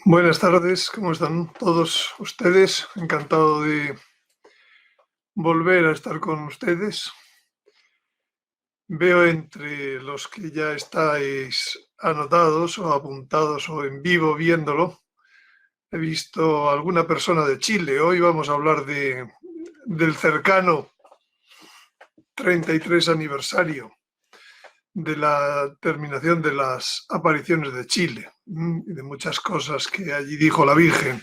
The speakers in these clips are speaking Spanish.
Buenas tardes, ¿cómo están todos ustedes? Encantado de volver a estar con ustedes. Veo entre los que ya estáis anotados o apuntados o en vivo viéndolo, he visto alguna persona de Chile. Hoy vamos a hablar del cercano 33 aniversario de la terminación de las apariciones de Chile y de muchas cosas que allí dijo la Virgen.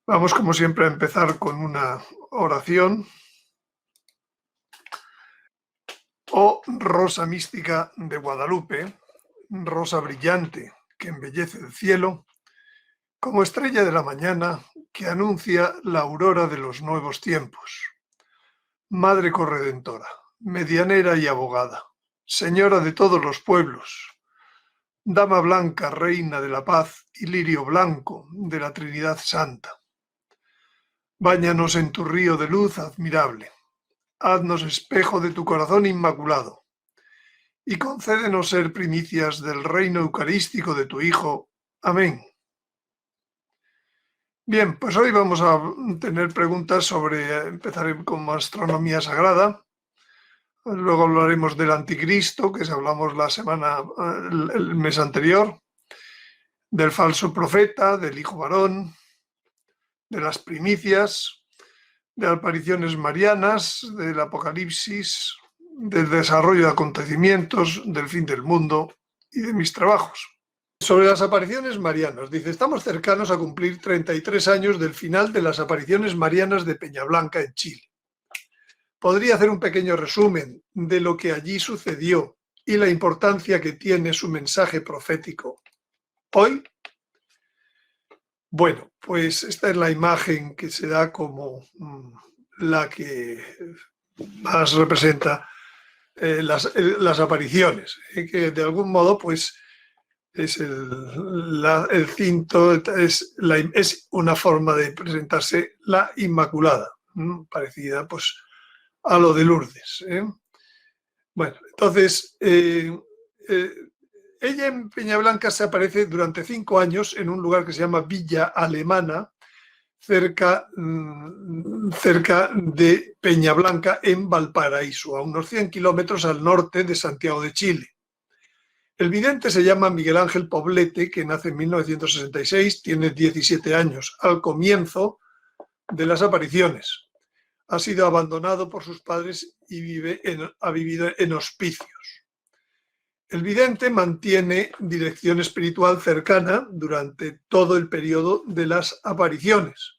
Vamos, como siempre, a empezar con una oración. Oh rosa mística de Guadalupe, rosa brillante que embellece el cielo, como estrella de la mañana que anuncia la aurora de los nuevos tiempos. Madre corredentora, medianera y abogada, señora de todos los pueblos, dama blanca, reina de la paz y lirio blanco de la Trinidad Santa. Báñanos en tu río de luz admirable, haznos espejo de tu corazón inmaculado, y concédenos ser primicias del reino eucarístico de tu Hijo. Amén. Bien, pues hoy vamos a tener preguntas empezaré con astronomía sagrada, luego hablaremos del anticristo, que hablamos el mes anterior, del falso profeta, del hijo varón, de las primicias, de apariciones marianas, del apocalipsis, del desarrollo de acontecimientos, del fin del mundo y de mis trabajos. Sobre las apariciones marianas, dice, estamos cercanos a cumplir 33 años del final de las apariciones marianas de Peñablanca en Chile. ¿Podría hacer un pequeño resumen de lo que allí sucedió y la importancia que tiene su mensaje profético hoy? Bueno, pues esta es la imagen que se da como la que más representa las apariciones, que de algún modo pues es el cinto, es una forma de presentarse la Inmaculada, parecida pues a lo de Lourdes. Bueno, entonces, ella en Peñablanca se aparece durante 5 años en un lugar que se llama Villa Alemana, cerca de Peñablanca, en Valparaíso, a unos 100 kilómetros al norte de Santiago de Chile. El vidente se llama Miguel Ángel Poblete, que nace en 1966, tiene 17 años, al comienzo de las apariciones. Ha sido abandonado por sus padres y ha vivido en hospicios. El vidente mantiene dirección espiritual cercana durante todo el periodo de las apariciones.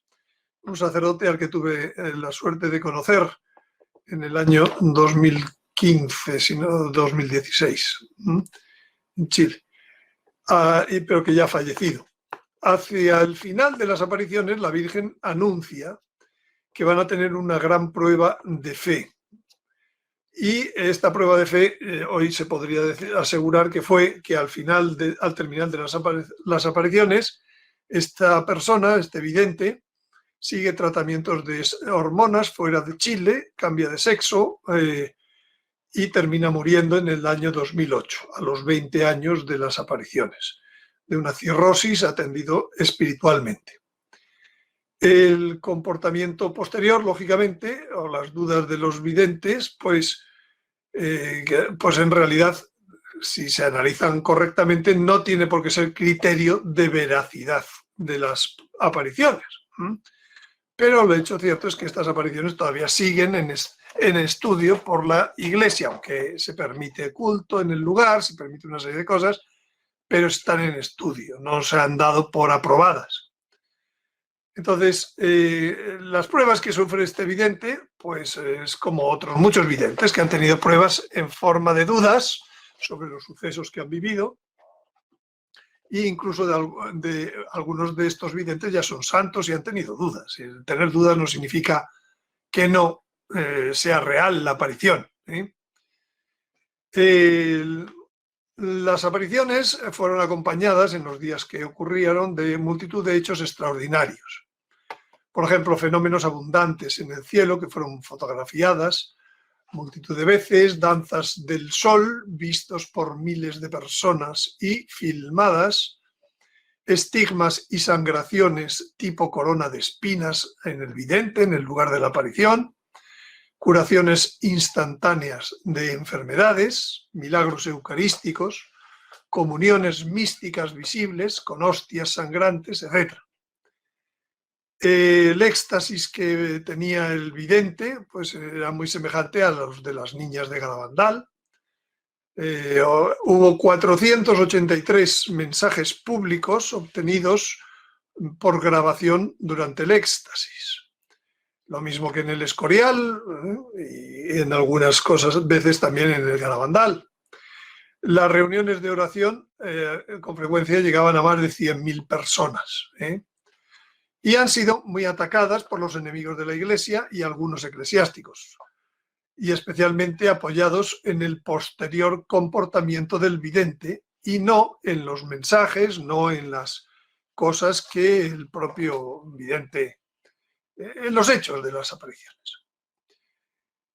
Un sacerdote al que tuve la suerte de conocer en el año 2015, si no 2016, en Chile. Pero que ya ha fallecido. Hacia el final de las apariciones, la Virgen anuncia que van a tener una gran prueba de fe. Y esta prueba de fe, hoy se podría asegurar que fue que al terminar de las apariciones, esta persona, este vidente, sigue tratamientos de hormonas fuera de Chile, cambia de sexo, y termina muriendo en el año 2008, a los 20 años de las apariciones, de una cirrosis atendido espiritualmente. El comportamiento posterior, lógicamente, o las dudas de los videntes, pues en realidad, si se analizan correctamente, no tiene por qué ser criterio de veracidad de las apariciones. Pero lo hecho cierto es que estas apariciones todavía siguen en estudio por la Iglesia, aunque se permite culto en el lugar, se permite una serie de cosas, pero están en estudio, no se han dado por aprobadas. Entonces, las pruebas que sufre este vidente, pues es como otros muchos videntes que han tenido pruebas en forma de dudas sobre los sucesos que han vivido, e incluso de algunos de estos videntes ya son santos y han tenido dudas. El tener dudas no significa que no sea real la aparición. Las apariciones fueron acompañadas en los días que ocurrieron de multitud de hechos extraordinarios. Por ejemplo, fenómenos abundantes en el cielo que fueron fotografiadas multitud de veces, danzas del sol vistos por miles de personas y filmadas, estigmas y sangraciones tipo corona de espinas en el vidente, en el lugar de la aparición, curaciones instantáneas de enfermedades, milagros eucarísticos, comuniones místicas visibles con hostias sangrantes, etc. El éxtasis que tenía el vidente pues era muy semejante a los de las niñas de Garabandal. Hubo 483 mensajes públicos obtenidos por grabación durante el éxtasis. Lo mismo que en el Escorial y en algunas veces también en el Garabandal. Las reuniones de oración con frecuencia llegaban a más de 100.000 personas. Y han sido muy atacadas por los enemigos de la Iglesia y algunos eclesiásticos, y especialmente apoyados en el posterior comportamiento del vidente y no en los mensajes, no en las cosas que el propio vidente, en los hechos de las apariciones.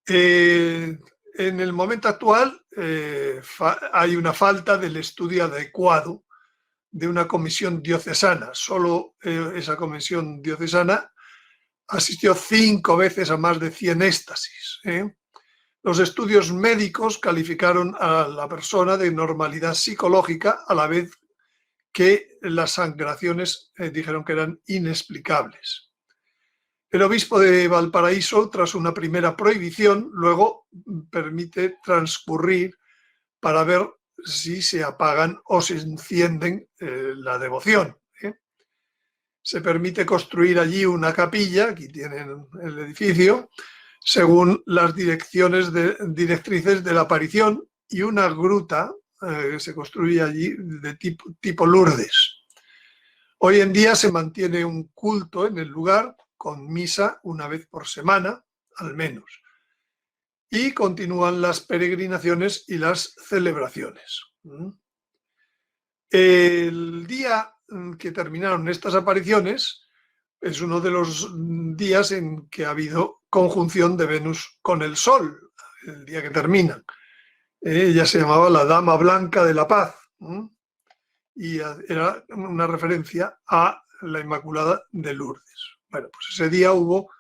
En el momento actual hay una falta del estudio adecuado de una comisión diocesana. Solo esa comisión diocesana asistió 5 veces a más de 100 éxtasis. Los estudios médicos calificaron a la persona de normalidad psicológica, a la vez que las sangraciones dijeron que eran inexplicables. El obispo de Valparaíso, tras una primera prohibición, luego permite transcurrir para ver si se apagan o se encienden la devoción. Se permite construir allí una capilla, aquí tienen el edificio, según las directrices de la aparición, y una gruta que se construye allí de tipo Lourdes. Hoy en día se mantiene un culto en el lugar con misa una vez por semana, al menos. Y continúan las peregrinaciones y las celebraciones. El día que terminaron estas apariciones es uno de los días en que ha habido conjunción de Venus con el Sol, el día que terminan. Ella se llamaba la Dama Blanca de la Paz, y era una referencia a la Inmaculada de Lourdes. Bueno, pues ese día hubo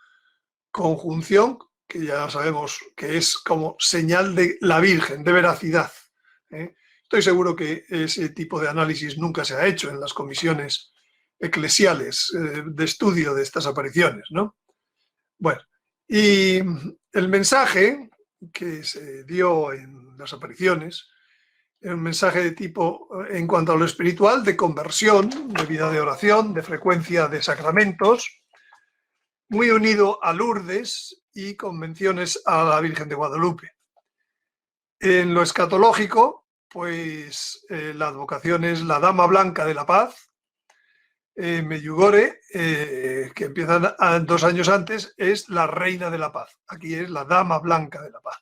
conjunción, que ya sabemos que es como señal de la Virgen, de veracidad. Estoy seguro que ese tipo de análisis nunca se ha hecho en las comisiones eclesiales de estudio de estas apariciones, ¿no? Bueno, y el mensaje que se dio en las apariciones era un mensaje de tipo, en cuanto a lo espiritual, de conversión, de vida de oración, de frecuencia de sacramentos, muy unido a Lourdes y con menciones a la Virgen de Guadalupe. En lo escatológico, pues la advocación es la Dama Blanca de la Paz. Medjugorje, que empiezan 2 años antes, es la Reina de la Paz. Aquí es la Dama Blanca de la Paz.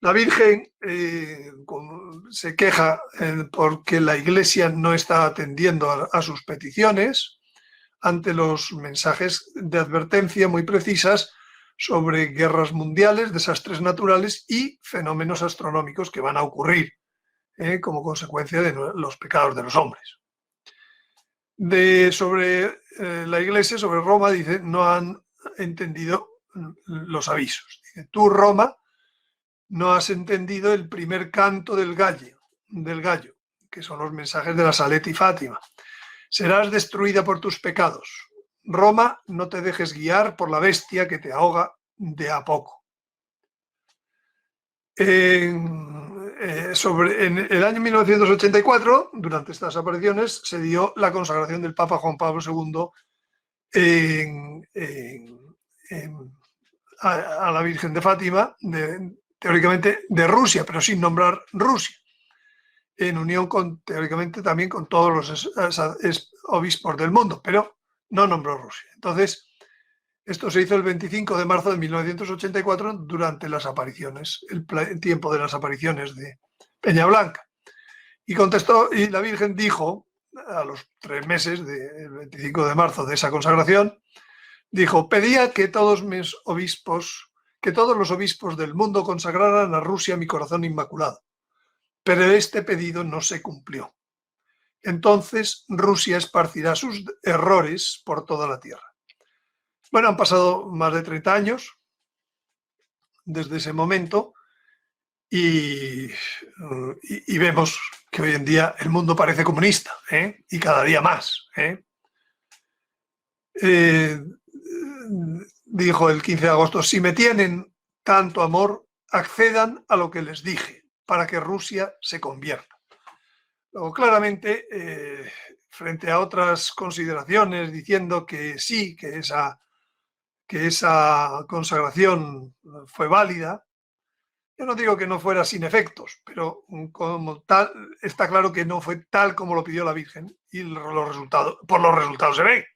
La Virgen se queja porque la Iglesia no está atendiendo a sus peticiones ante los mensajes de advertencia muy precisas sobre guerras mundiales, desastres naturales y fenómenos astronómicos que van a ocurrir como consecuencia de los pecados de los hombres. Sobre la Iglesia, sobre Roma, dice, no han entendido los avisos. Dice, tú, Roma, no has entendido el primer canto del gallo, que son los mensajes de la Salete y Fátima. Serás destruida por tus pecados. Roma, no te dejes guiar por la bestia que te ahoga de a poco. En el año 1984, durante estas apariciones, se dio la consagración del Papa Juan Pablo II a la Virgen de Fátima, teóricamente de Rusia, pero sin nombrar Rusia, en unión teóricamente también con todos los obispos del mundo, pero no nombró Rusia. Entonces, esto se hizo el 25 de marzo de 1984 durante las apariciones, el tiempo de las apariciones de Peñablanca. Y contestó, y la Virgen dijo, a los 3 meses del 25 de marzo de esa consagración, dijo, pedía que todos los obispos del mundo consagraran a Rusia mi corazón inmaculado. Pero este pedido no se cumplió. Entonces Rusia esparcirá sus errores por toda la tierra. Bueno, han pasado más de 30 años desde ese momento y vemos que hoy en día el mundo parece comunista, y cada día más. Dijo el 15 de agosto, si me tienen tanto amor, accedan a lo que les dije, para que Rusia se convierta. Luego, claramente, frente a otras consideraciones, diciendo que sí, que esa consagración fue válida, yo no digo que no fuera sin efectos, pero como tal, está claro que no fue tal como lo pidió la Virgen y por los resultados se ve.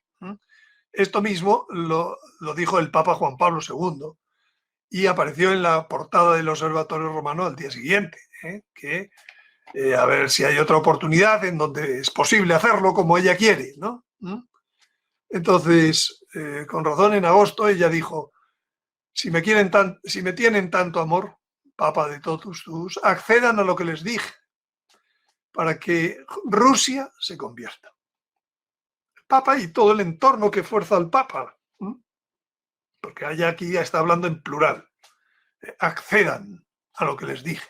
Esto mismo lo dijo el Papa Juan Pablo II y apareció en la portada del Observatorio Romano al día siguiente, que a ver si hay otra oportunidad en donde es posible hacerlo como ella quiere, ¿no? Entonces, con razón, en agosto ella dijo, si me tienen tanto amor, Papa de totus tuus, accedan a lo que les dije, para que Rusia se convierta. El Papa y todo el entorno que fuerza al Papa, porque ella aquí ya está hablando en plural, accedan a lo que les dije.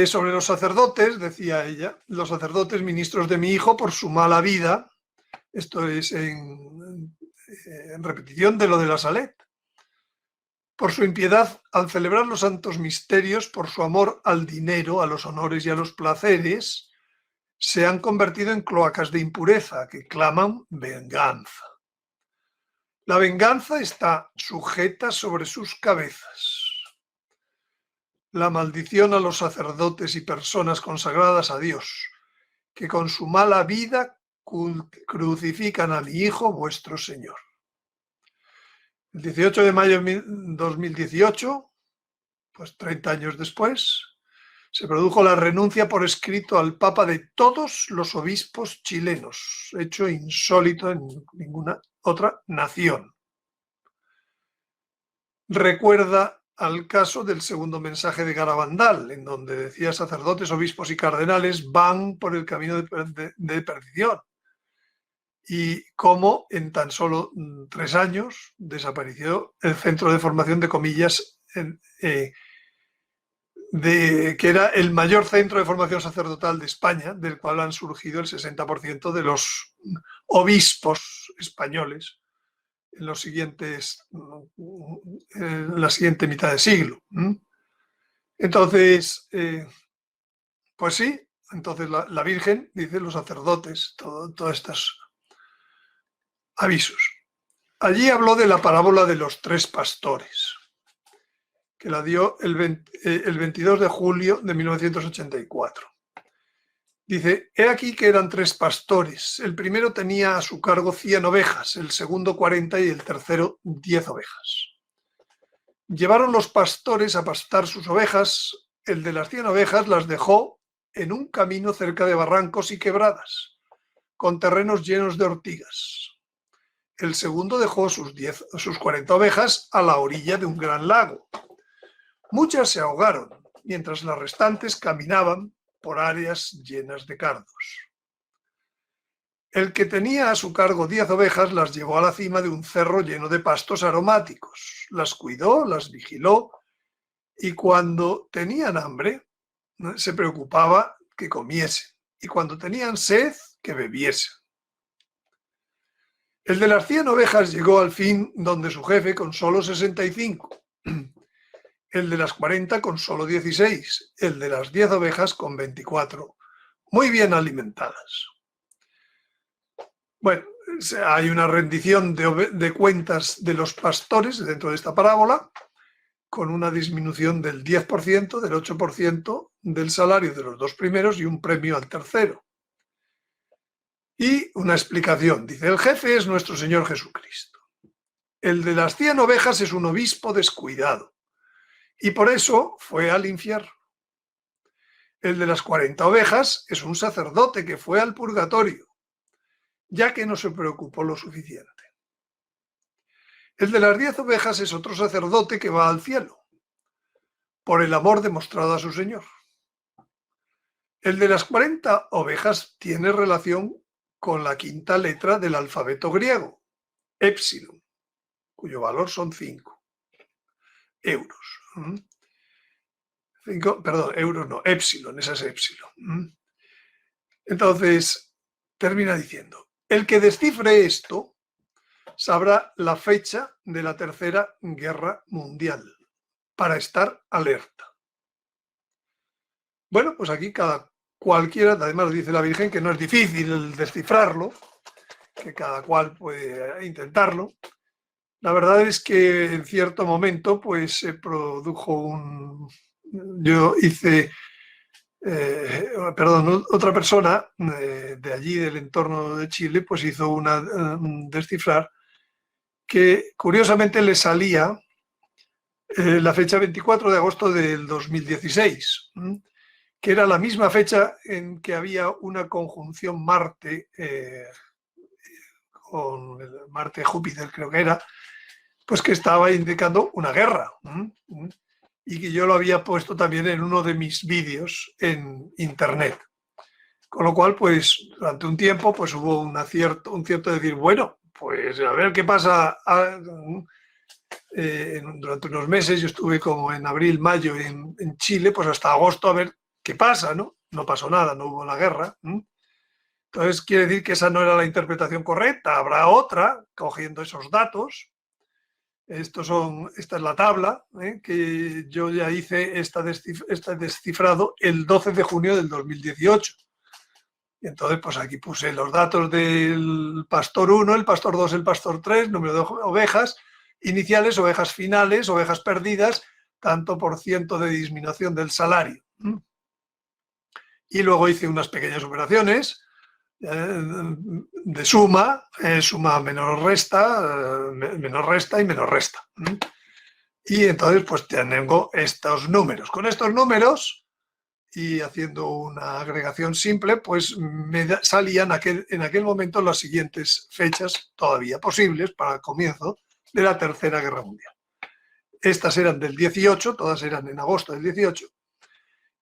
Sobre los sacerdotes, decía ella, los sacerdotes ministros de mi hijo por su mala vida, esto es en repetición de lo de la Salet, por su impiedad al celebrar los santos misterios, por su amor al dinero, a los honores y a los placeres, se han convertido en cloacas de impureza que claman venganza. La venganza está sujeta sobre sus cabezas. La maldición a los sacerdotes y personas consagradas a Dios, que con su mala vida crucifican a mi Hijo, vuestro Señor. El 18 de mayo de 2018, pues 30 años después, se produjo la renuncia por escrito al Papa de todos los obispos chilenos, hecho insólito en ninguna otra nación. Recuerda al caso del segundo mensaje de Garabandal, en donde decía sacerdotes, obispos y cardenales van por el camino de perdición. Y cómo en tan solo 3 años desapareció el centro de formación de comillas, que era el mayor centro de formación sacerdotal de España, del cual han surgido el 60% de los obispos españoles en la siguiente mitad de siglo. Entonces, pues sí, entonces la Virgen dice los sacerdotes, todos estos avisos. Allí habló de la parábola de los 3 pastores, que la dio el 22 de julio de 1984. Dice, he aquí que eran 3 pastores. El primero tenía a su cargo 100 ovejas, el segundo 40 y el tercero 10 ovejas. Llevaron los pastores a pastar sus ovejas. El de las 100 ovejas las dejó en un camino cerca de barrancos y quebradas, con terrenos llenos de ortigas. El segundo dejó sus 40 ovejas a la orilla de un gran lago. Muchas se ahogaron, mientras las restantes caminaban por áreas llenas de cardos. El que tenía a su cargo 10 ovejas las llevó a la cima de un cerro lleno de pastos aromáticos, las cuidó, las vigiló y cuando tenían hambre se preocupaba que comiesen y cuando tenían sed que bebiesen. El de las 100 ovejas llegó al fin donde su jefe con solo 65, el de las 40 con solo 16, el de las 10 ovejas con 24, muy bien alimentadas. Bueno, hay una rendición de cuentas de los pastores dentro de esta parábola, con una disminución del 10%, del 8% del salario de los 2 primeros y un premio al tercero. Y una explicación, dice, el jefe es nuestro Señor Jesucristo. El de las 100 ovejas es un obispo descuidado y por eso fue al infierno. El de las 40 ovejas es un sacerdote que fue al purgatorio, ya que no se preocupó lo suficiente. El de las 10 ovejas es otro sacerdote que va al cielo, por el amor demostrado a su Señor. El de las 40 ovejas tiene relación con la quinta letra del alfabeto griego, épsilon, cuyo valor son 5 euros. Perdón, euros no, épsilon, esa es épsilon. Entonces, termina diciendo, el que descifre esto sabrá la fecha de la Tercera Guerra Mundial para estar alerta. Bueno, pues aquí cualquiera, además dice la Virgen que no es difícil descifrarlo, que cada cual puede intentarlo. La verdad es que en cierto momento pues se produjo yo hice, otra persona de allí, del entorno de Chile, pues hizo un descifrar que curiosamente le salía la fecha 24 de agosto del 2016, que era la misma fecha en que había una conjunción Marte con Marte-Júpiter, creo que era, pues que estaba indicando una guerra. Y que yo lo había puesto también en uno de mis vídeos en internet. Con lo cual, pues durante un tiempo pues hubo un cierto decir, bueno, pues a ver qué pasa. Durante unos meses yo estuve como en abril, mayo en Chile, pues hasta agosto a ver qué pasa, ¿no? No pasó nada, no hubo la guerra. Entonces quiere decir que esa no era la interpretación correcta, habrá otra, cogiendo esos datos. Esta es la tabla que yo ya hice, este descifrado el 12 de junio del 2018. Y entonces, pues aquí puse los datos del pastor 1, el pastor 2, el pastor 3, número de ovejas iniciales, ovejas finales, ovejas perdidas, tanto por ciento de disminución del salario. Y luego hice unas pequeñas operaciones de suma, suma menos resta y menos resta. Y entonces pues tengo estos números. Con estos números y haciendo una agregación simple, pues me salían en aquel momento las siguientes fechas todavía posibles para el comienzo de la Tercera Guerra Mundial. Estas eran del 18, todas eran en agosto del 18,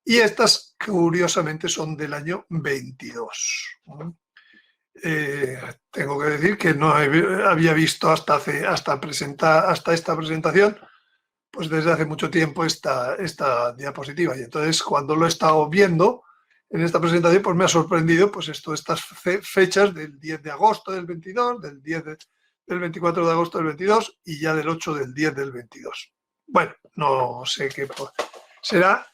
y estas curiosamente son del año 22. Tengo que decir que no había visto hasta esta presentación, pues desde hace mucho tiempo esta diapositiva. Y entonces cuando lo he estado viendo en esta presentación, pues me ha sorprendido pues estas fechas del 10 de agosto del 22, del 24 de agosto del 22 y ya del 8 del 10 del 22. Bueno, no sé qué será,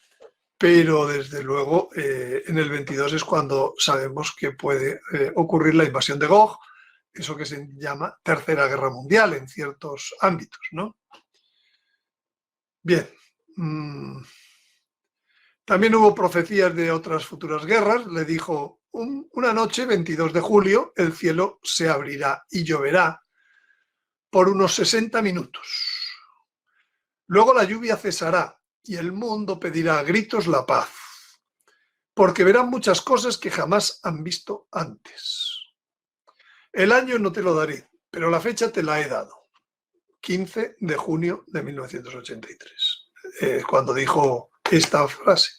pero desde luego en el 22 es cuando sabemos que puede ocurrir la invasión de Gog, eso que se llama Tercera Guerra Mundial en ciertos ámbitos, ¿no? Bien. También hubo profecías de otras futuras guerras. Le dijo, una noche, 22 de julio, el cielo se abrirá y lloverá por unos 60 minutos. Luego la lluvia cesará y el mundo pedirá a gritos la paz, porque verán muchas cosas que jamás han visto antes. El año no te lo daré, pero la fecha te la he dado. 15 de junio de 1983. Cuando dijo esta frase.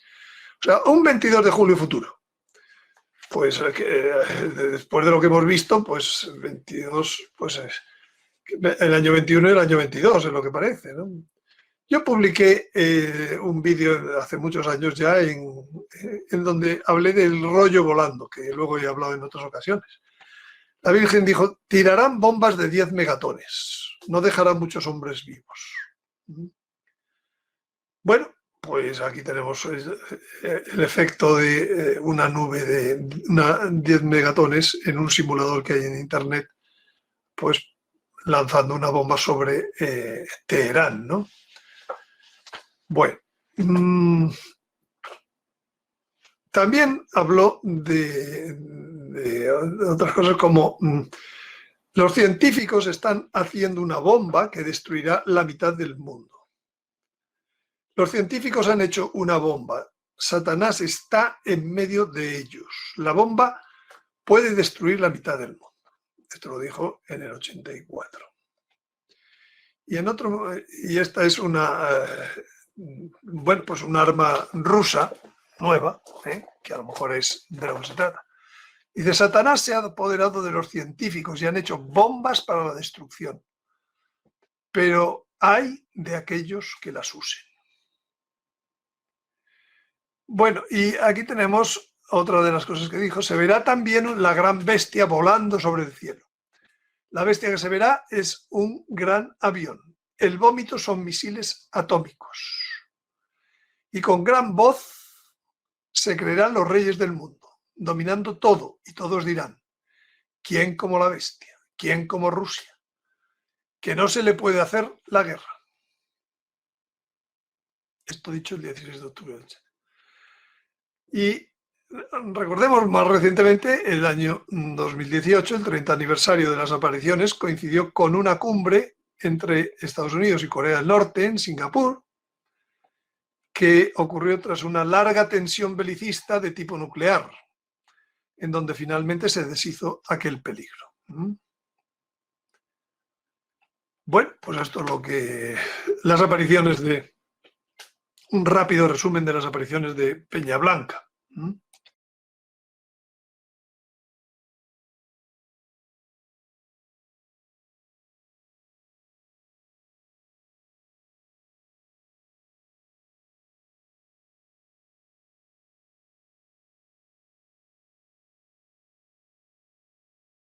O sea, un 22 de julio futuro. Pues después de lo que hemos visto, pues 22, pues el año 21 y el año 22 es lo que parece, ¿no? Yo publiqué un vídeo hace muchos años ya en donde hablé del rollo volando, que luego he hablado en otras ocasiones. La Virgen dijo, tirarán bombas de 10 megatones, no dejarán muchos hombres vivos. Bueno, pues aquí tenemos el efecto de una nube de 10 megatones en un simulador que hay en internet, pues lanzando una bomba sobre Teherán, ¿no? Bueno, también habló de otras cosas como los científicos están haciendo una bomba que destruirá la mitad del mundo. Los científicos han hecho una bomba. Satanás está en medio de ellos. La bomba puede destruir la mitad del mundo. Esto lo dijo en el 84. Y esta es una, bueno, pues un arma rusa nueva, que a lo mejor es de lo que se trata. Dice, Satanás se ha apoderado de los científicos y han hecho bombas para la destrucción, pero hay de aquellos que las usen. Bueno, y aquí tenemos otra de las cosas que dijo. Se verá también la gran bestia volando sobre el cielo. La bestia que se verá es un gran avión. El vómito son misiles atómicos. Y con gran voz se creerán los reyes del mundo, dominando todo, y todos dirán, ¿quién como la bestia? ¿Quién como Rusia? Que no se le puede hacer la guerra. Esto dicho el 16 de octubre. Y recordemos más recientemente, el año 2018, el 30 aniversario de las apariciones, coincidió con una cumbre entre Estados Unidos y Corea del Norte en Singapur, que ocurrió tras una larga tensión belicista de tipo nuclear, en donde finalmente se deshizo aquel peligro. Bueno, pues esto es lo que... las apariciones de... un rápido resumen de las apariciones de Peña Blanca.